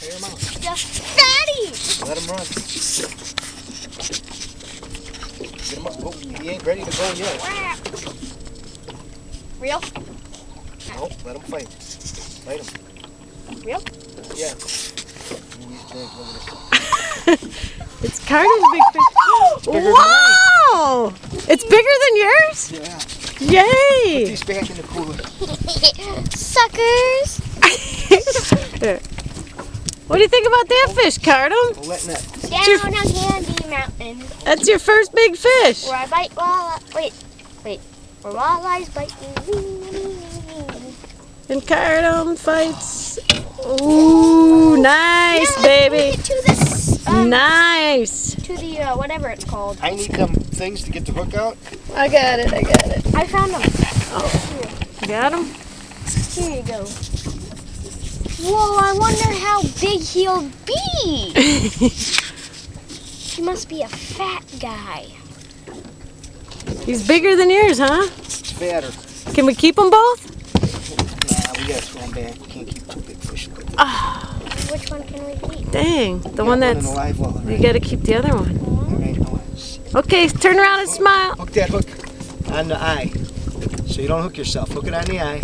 Clear him out. The fatty! Let him run. Get him up. Oh, he ain't ready to go yet. Real? No, let him fight. Fight him. Real? Yeah. It's Carter's big fish. Wow! It's bigger than yours? Yeah. Yay! Put these back in the cooler. Suckers! What do you think about that fish, Cartom? We'll let net. Down on Candy Mountain. That's your first big fish. Where I bite walleye. Wait. Where walleyes bite me. And Cartom fights. Ooh, nice, baby. To this, Nice. to the, whatever it's called. I need them things to get the hook out. I got it. I found them. You got him? Here you go. Whoa, I wonder how big he'll be. He must be a fat guy. He's bigger than yours, huh? It's fatter. Can we keep them both? Nah, we gotta throw them back. We can't keep two big fish. Which one can we keep? Dang, the one in that's... a live well, You right? gotta keep the other one. All right, no. Okay, turn around and smile. Hook that hook on the eye. So you don't hook yourself. Hook it on the eye.